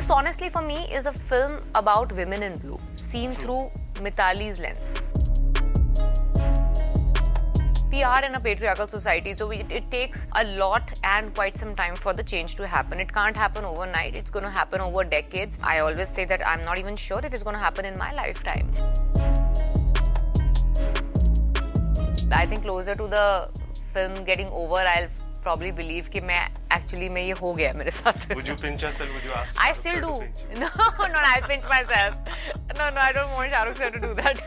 This honestly for me is a film about women in blue, seen through Mithali's lens. We are in a patriarchal society, so it takes a lot and quite some time for the change to happen. It can't happen overnight. It's going to happen over decades. I always say that I'm not even sure if it's going to happen in my lifetime. I think closer to the film getting over, I'll probably believe that actually ये हो गया मेरे साथ. Would you pinch yourself? Would you ask? I still do. No, I'll pinch myself. No, I don't want Shah Rukh sir to do that.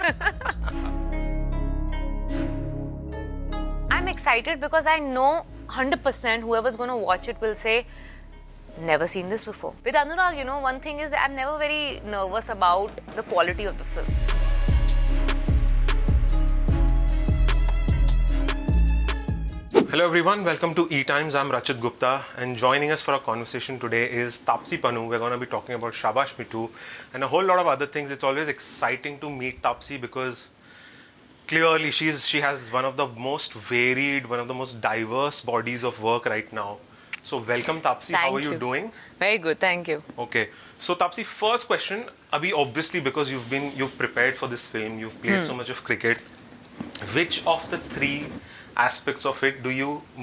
I'm excited because I know 100% whoever's going to watch it will say, never seen this before. With Anurag, one thing is I'm never very nervous about the quality of the film. Hello everyone, welcome to ETimes. I'm Rachit Gupta and joining us for our conversation today is Taapsee Pannu. We're going to be talking about Shabaash Mithu and a whole lot of other things. It's always exciting to meet Taapsee because clearly she has one of the most varied, one of the most diverse bodies of work right now. So welcome Taapsee, how are you doing? Very good, thank you. Okay, so Taapsee, first question, Abhi, obviously because you've prepared for this film, you've played so much of cricket. Which of the three aspects of it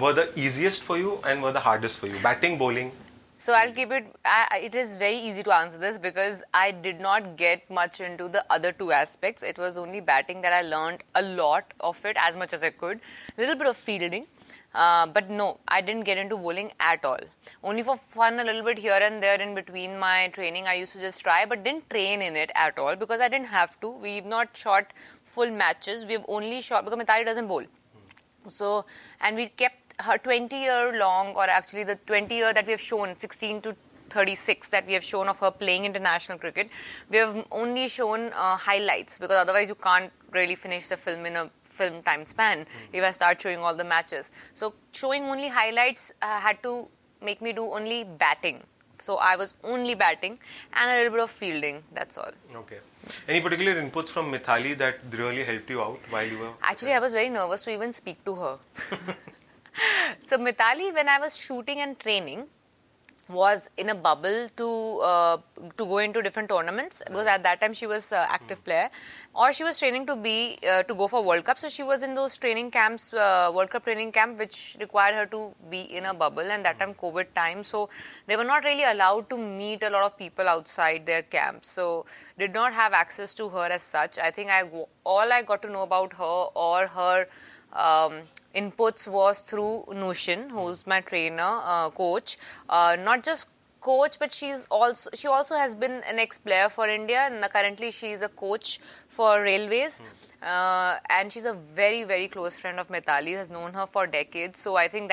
were the easiest for you and were the hardest for you? Batting, bowling? So I'll keep it, it is very easy to answer this because I did not get much into the other two aspects. It was only batting that I learned a lot of it, as much as I could. A little bit of fielding. But no, I didn't get into bowling at all. Only for fun, a little bit here and there in between my training, I used to just try, but didn't train in it at all because I didn't have to. We've not shot full matches. We've only shot, because Mithali doesn't bowl. So, and we kept her 20-year long, or actually the 20-year that we have shown, 16 to 36 that we have shown of her playing international cricket, we have only shown highlights because otherwise you can't really finish the film in a film time span if I start showing all the matches. So showing only highlights had to make me do only batting. So I was only batting and a little bit of fielding, that's all. Okay. Any particular inputs from Mithali that really helped you out while you were... Actually, I was very nervous to even speak to her. So Mithali, when I was shooting and training, was in a bubble to go into different tournaments because at that time she was active player, or she was training to go for World Cup. So she was in those training camps, World Cup training camp, which required her to be in a bubble, and that time COVID time, so they were not really allowed to meet a lot of people outside their camps, so did not have access to her as such. I think all I got to know about her or her inputs was through Nushin, who's my trainer, coach. Not just coach, but she also has been an ex-player for India, and currently she is a coach for Railways. And she's a very, very close friend of Mithali, has known her for decades. So I think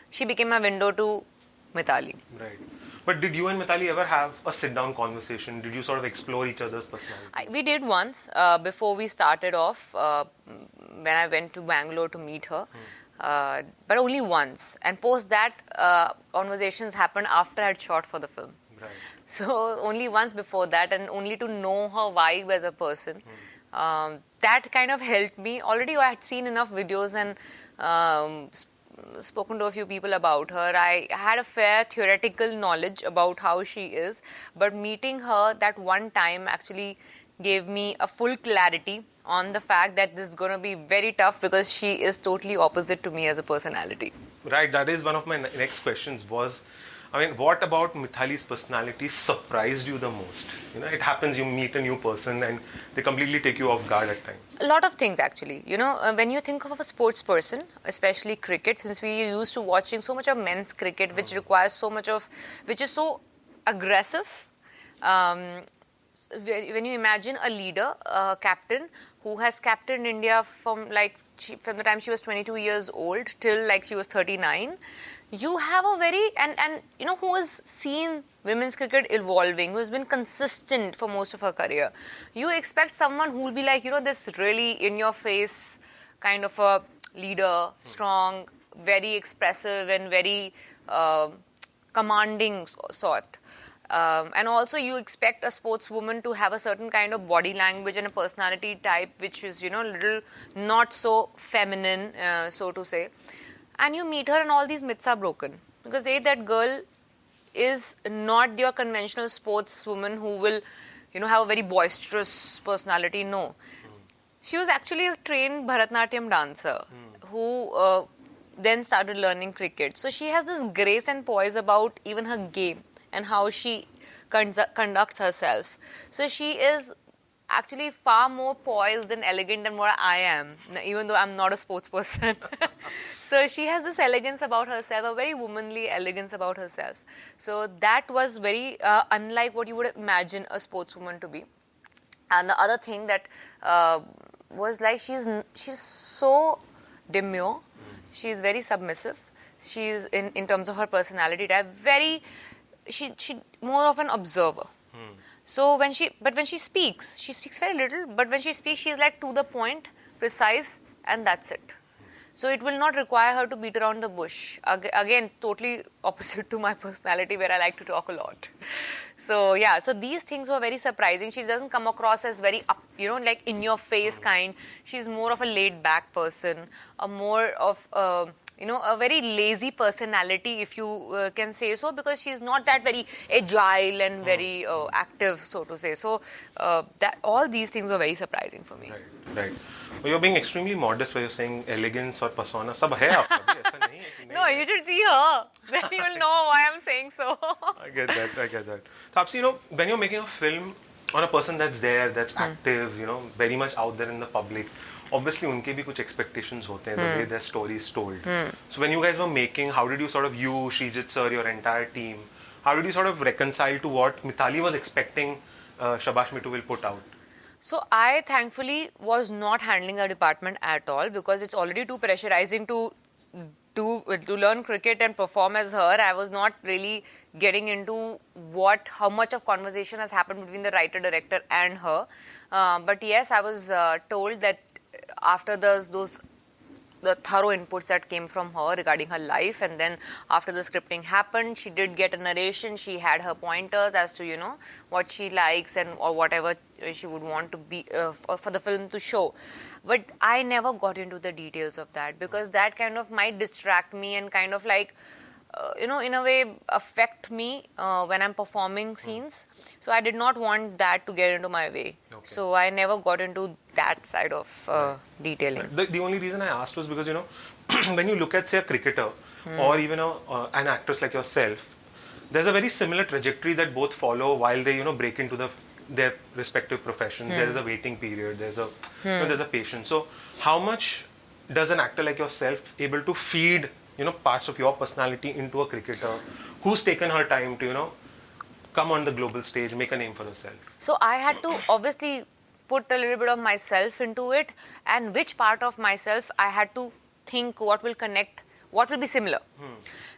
she became a window to Mithali. Right. But did you and Mithali ever have a sit-down conversation? Did you sort of explore each other's personality? We did once, before we started off, when I went to Bangalore to meet her. But only once. And post that, conversations happened after I had shot for the film. Right. So only once before that, and only to know her vibe as a person. That kind of helped me. Already I had seen enough videos and spoken to a few people about her. I had a fair theoretical knowledge about how she is, but meeting her that one time actually gave me a full clarity on the fact that this is going to be very tough because she is totally opposite to me as a personality. Right, that is one of my next questions was, what about Mithali's personality surprised you the most? It happens, you meet a new person and they completely take you off guard at times. A lot of things actually. When you think of a sports person, especially cricket, since we are used to watching so much of men's cricket, which requires which is so aggressive. When you imagine a leader, a captain, who has captained India from the time she was 22 years old till she was 39, you have a very, and who has seen women's cricket evolving, who has been consistent for most of her career. You expect someone who will be this really in-your-face kind of a leader, strong, very expressive and very commanding sort. And also you expect a sportswoman to have a certain kind of body language and a personality type which is, little not so feminine, so to say. And you meet her and all these myths are broken. Because that girl is not your conventional sportswoman who will, have a very boisterous personality. No. She was actually a trained Bharatanatyam dancer who then started learning cricket. So she has this grace and poise about even her game and how she conducts herself. So she is actually far more poised and elegant than what I am, even though I'm not a sports person. So she has this elegance about herself, a very womanly elegance about herself. So that was very unlike what you would imagine a sportswoman to be. And the other thing that was like she's so demure, she's very submissive. She's in terms of her personality type, she more of an observer. So when she speaks very little, but when she speaks, she's like to the point, precise, and that's it. So it will not require her to beat around the bush. Again, totally opposite to my personality where I like to talk a lot. So yeah, so these things were very surprising. She doesn't come across as very up, like in your face kind. She's more of a laid back person, a more of a very lazy personality, if you can say so, because she's not that very agile and very active, so to say. So that all these things were very surprising for me. Right. Well, you're being extremely modest when you're saying elegance or persona. सब है आपका भी, ऐसा नहीं है कि नहीं. No, you should see her. Then you will know why I'm saying so. I get that. Taapsee, when you're making a film on a person that's there, that's active, very much out there in the public, obviously उनके भी कुछ expectations होते हैं, the way their story is told. So when you guys were making, how did you sort of, you, Srijit sir, your entire team, how did you sort of reconcile to what Mithali was expecting Shabaash Mithu will put out? So I thankfully was not handling the department at all, because it's already too pressurizing to learn cricket and perform as her. I was not really getting into how much of conversation has happened between the writer, director and her. But yes, I was told that after the thorough inputs that came from her regarding her life, and then after the scripting happened, she did get a narration. She had her pointers as to what she likes or whatever she would want to be for the film to show. But I never got into the details of that, because that kind of might distract me and kind of like in a way affect me when I'm performing scenes. So I did not want that to get into my way. Okay. So I never got into that side of detailing. Right. The only reason I asked was because, when you look at, say, a cricketer or even an actress like yourself, there's a very similar trajectory that both follow while they, break into their respective professions. There is a waiting period. There's a patience. So how much does an actor like yourself able to feed parts of your personality into a cricketer who's taken her time to, come on the global stage, make a name for herself? So I had to obviously put a little bit of myself into it, and which part of myself I had to think what will connect, what will be similar.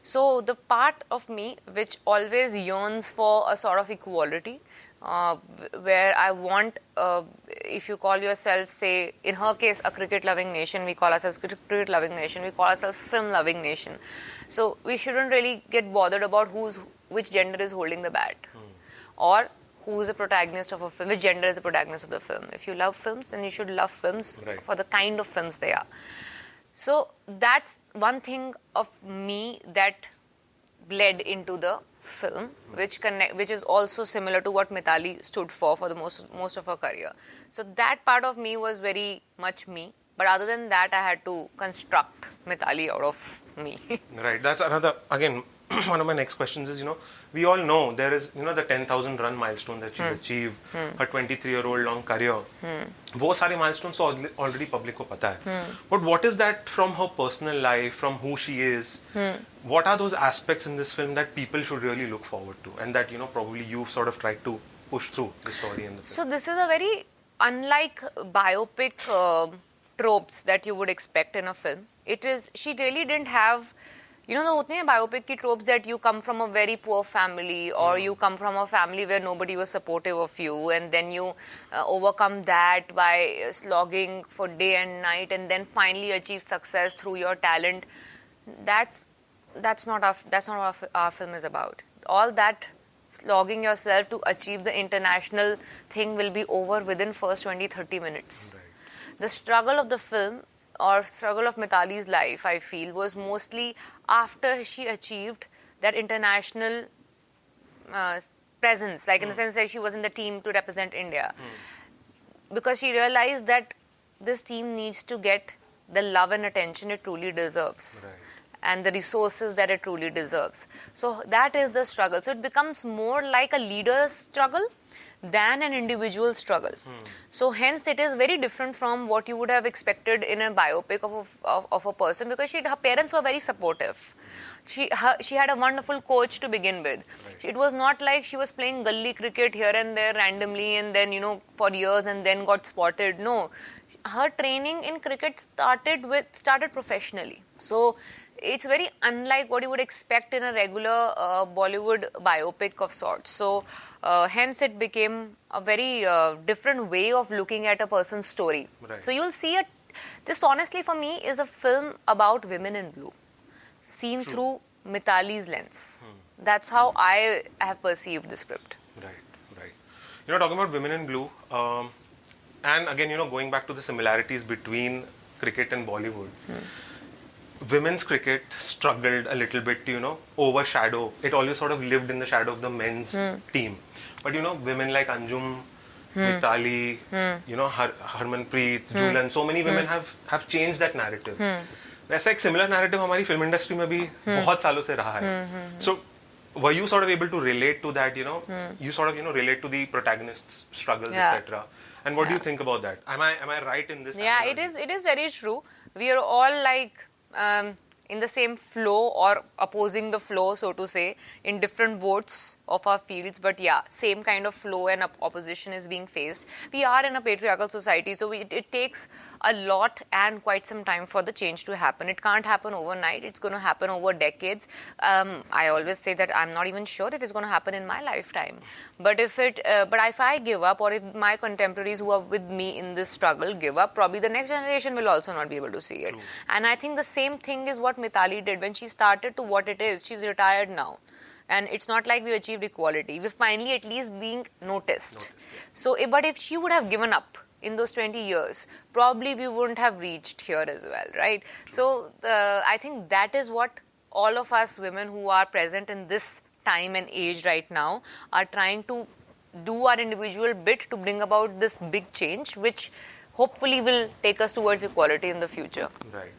So the part of me which always yearns for a sort of equality, where I want, if you call yourself, say, in her case, a cricket-loving nation, we call ourselves cricket-loving nation, we call ourselves film-loving nation. So we shouldn't really get bothered about which gender is holding the bat, or who is the protagonist of a film, which gender is the protagonist of the film. If you love films, then you should love films for the kind of films they are. So that's one thing of me that bled into the film, which is also similar to what Mithali stood for the most of her career. So that part of me was very much me. But other than that, I had to construct Mithali out of me. Right. That's another, again, one of my next questions is, we all know there is, the 10,000 run milestone that she's achieved, her 23-year-old long career. वो सारे milestones तो already public को पता है. But what is that from her personal life, from who she is? What are those aspects in this film that people should really look forward to, and that, probably you've sort of tried to push through the story in the film? So this is a very unlike biopic tropes that you would expect in a film. She really didn't have, the होते हैं biopic की tropes that you come from a very poor family, or you come from a family where nobody was supportive of you, and then you overcome that by slogging for day and night, and then finally achieve success through your talent. That's not what our film is about. All that slogging yourself to achieve the international thing will be over within first 20-30 minutes. Right. The struggle of the film, or struggle of Mithali's life, I feel, was mostly after she achieved that international presence, like in the sense that she was in the team to represent India. Because she realized that this team needs to get the love and attention it truly deserves. Right. And the resources that it truly deserves. So that is the struggle. So it becomes more like a leader's struggle than an individual struggle. So hence it is very different from what you would have expected in a biopic of a person, because her parents were very supportive. She had a wonderful coach to begin with. Right. It was not like she was playing gully cricket here and there randomly and then, for years and then got spotted. No. Her training in cricket started professionally. So it's very unlike what you would expect in a regular Bollywood biopic of sorts. So hence it became a very different way of looking at a person's story. Right. So you'll see this honestly for me is a film about women in blue, seen through Mithali's lens. That's how I have perceived the script. Right. Talking about women in blue, and again, going back to the similarities between cricket and Bollywood. Women's cricket struggled a little bit to, overshadow. It always sort of lived in the shadow of the men's team. But, women like Anjum, Mithali, Harmanpreet, Julan, so many women have changed that narrative. वैसा एक similar narrative हमारी film industry में भी बहुत सालों से रहा है. So, were you sort of able to relate to that, you sort of, relate to the protagonist's struggles, etc. And what do you think about that? Am I right in this? Yeah, it is very true. We are all like in the same flow or opposing the flow, so to say, in different boats of our fields. But yeah, same kind of flow and opposition is being faced. We are in a patriarchal society, so it takes a lot and quite some time for the change to happen. It can't happen overnight. It's going to happen over decades. I always say that I'm not even sure if it's going to happen in my lifetime. But if I give up, or if my contemporaries who are with me in this struggle give up, probably the next generation will also not be able to see it. True. And I think the same thing is what Mithali did when she started to what it is. She's retired now. And it's not like we achieved equality. We're finally at least being noticed. So, but if she would have given up in those 20 years, probably we wouldn't have reached here as well, right? So, I think that is what all of us women who are present in this time and age right now are trying to do our individual bit to bring about this big change, which hopefully will take us towards equality in the future. Right.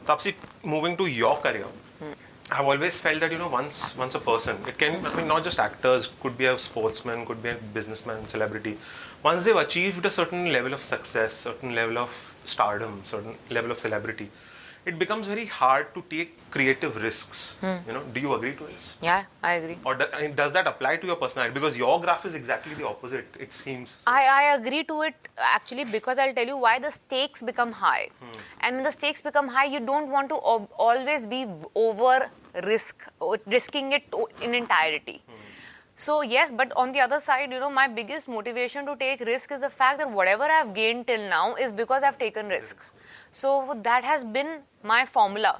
Taapsee, moving to your career, I've always felt that, once a person, it can, not just actors, could be a sportsman, could be a businessman, celebrity. Once they've achieved a certain level of success, certain level of stardom, certain level of celebrity, it becomes very hard to take creative risks. Do you agree to this? Yeah, I agree. Or does that apply to your personality? Because your graph is exactly the opposite, it seems. I agree to it actually, because I'll tell you why the stakes become high. And when the stakes become high, you don't want to always be risking it in entirety. So yes, but on the other side, my biggest motivation to take risk is the fact that whatever I've gained till now is because I've taken risks. So that has been my formula.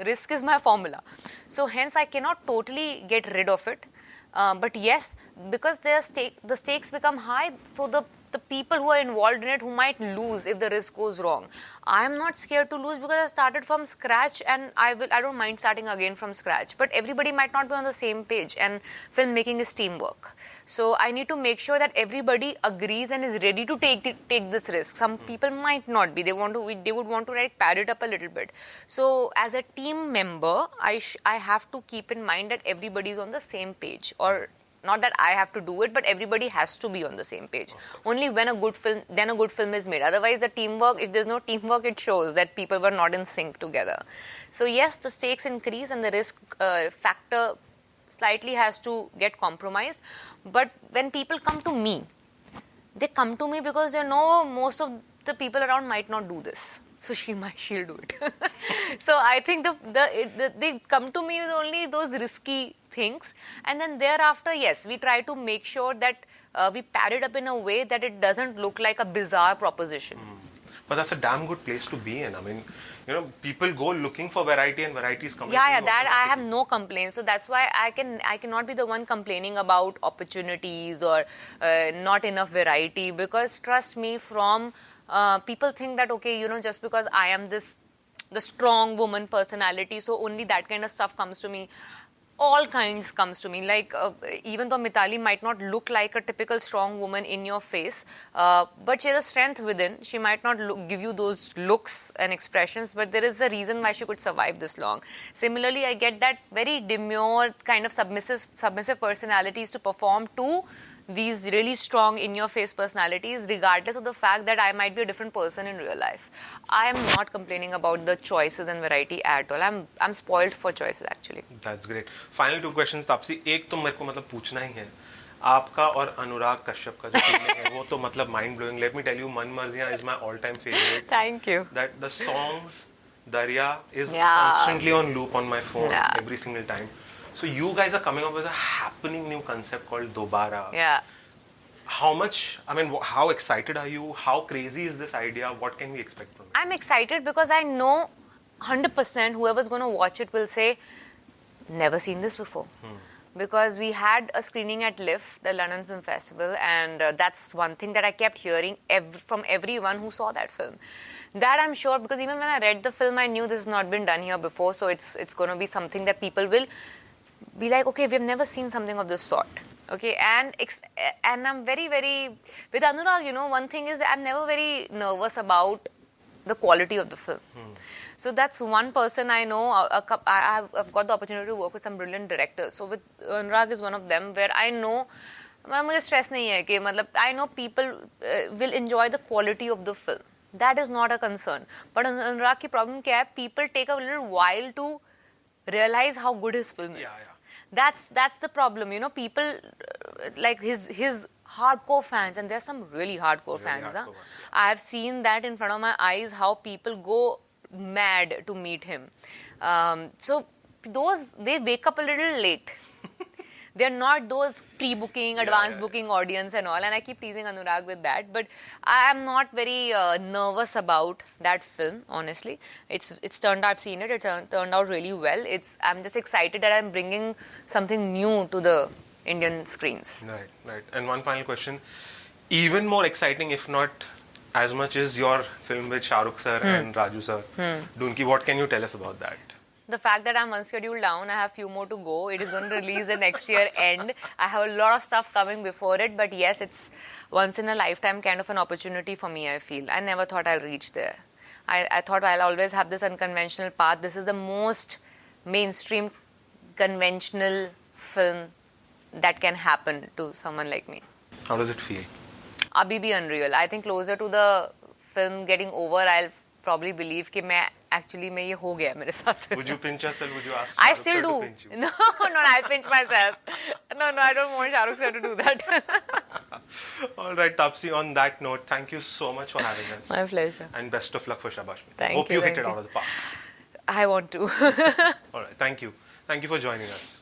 Risk is my formula. So hence I cannot totally get rid of it. But yes, because the stakes become high, so the people who are involved in it who might lose if the risk goes wrong. I am not scared to lose because I started from scratch, and I don't mind starting again from scratch. But everybody might not be on the same page, and filmmaking is teamwork. So I need to make sure that everybody agrees and is ready to take this risk. Some people might not be. They would want to pad it up a little bit. So as a team member, I have to keep in mind that everybody is on the same page, or not that I have to do it, but everybody has to be on the same page. Only when a good film is made. Otherwise, the teamwork, if there's no teamwork, it shows that people were not in sync together. So yes, the stakes increase and the risk factor slightly has to get compromised. But when people come to me, they come to me because they know most of the people around might not do this. So she'll do it. So I think they come to me with only those risky things, and then thereafter, yes, we try to make sure that we pad it up in a way that it doesn't look like a bizarre proposition. But that's a damn good place to be in. People go looking for variety, and variety is coming. Yeah, that I have no complaints. So that's why I cannot be the one complaining about opportunities or not enough variety, because trust me, people think that, okay, just because I am the strong woman personality, so only that kind of stuff comes to me. all kinds comes to me. Like even though Mithali might not look like a typical strong woman in your face, but she has a strength within. She might not give you those looks and expressions, but there is a reason why she could survive this long. Similarly, I get that very demure kind of submissive personalities to perform to these really strong in-your-face personalities, regardless of the fact that I might be a different person in real life. I am not complaining about the choices and variety at all. I'm spoiled for choices actually. That's great. Final two questions, Taapsee. एक तो मेरे को मतलब पूछना ही है. आपका और अनुराग कश्यप का जो फीलिंग है वो तो मतलब mind blowing. Let me tell you, मन मर्जियाँ is my all-time favorite. Thank you. That the songs Darya is constantly on loop on my phone every single time. So you guys are coming up with a happening new concept called Dobara. Yeah. How much, I mean, how excited are you? How crazy is this idea? What can we expect from it? I'm excited because I know 100% whoever's going to watch it will say, never seen this before. Because we had a screening at LIF, the London Film Festival, and that's one thing that I kept hearing from everyone who saw that film. That I'm sure, because even when I read the film, I knew this has not been done here before, so it's going to be something that people will be like, okay, we've never seen something of this sort. Okay, and I'm very, very, with Anurag, you know, one thing is I'm never very nervous about the quality of the film. So that's one person I know. I've got the opportunity to work with some brilliant directors. So with Anurag is one of them where I know, मुझे stress नहीं है कि मतलब I know people will enjoy the quality of the film. That is not a concern. But Anurag की problem क्या है? People take a little while to realize how good his film is. That's the problem, you know. People like his hardcore fans, and there are some really hardcore fans. I have seen that in front of my eyes, how people go mad to meet him. So they wake up a little late. They're not those pre-booking, advanced booking audience and all. And I keep teasing Anurag with that. But I am not very nervous about that film, honestly. It's turned out, I've seen it, turned out really well. I'm just excited that I'm bringing something new to the Indian screens. Right. And one final question. Even more exciting, if not as much, is your film with Shah Rukh sir and Raju sir, Dunki. What can you tell us about that? The fact that I'm one schedule down, I have few more to go. It is going to release the next year end. I have a lot of stuff coming before it, but yes, it's once in a lifetime kind of an opportunity for me, I feel. I never thought I'll reach there. I thought I'll always have this unconventional path. This is the most mainstream conventional film that can happen to someone like me. How does it feel? Abhi bhi unreal. I think closer to the film getting over, I'll probably believe कि मैं actually मैं ये हो गया मेरे साथ. Would you pinch yourself? Would you ask? I still do. No, I'll pinch myself. No, I don't want Shah Rukh sir to do that. All right, Taapsee, on that note, thank you so much for having us. My pleasure. And best of luck for Shabaash Mithu. Thank Hope you. you hit it out of the park. I want to. All right, thank you. Thank you for joining us.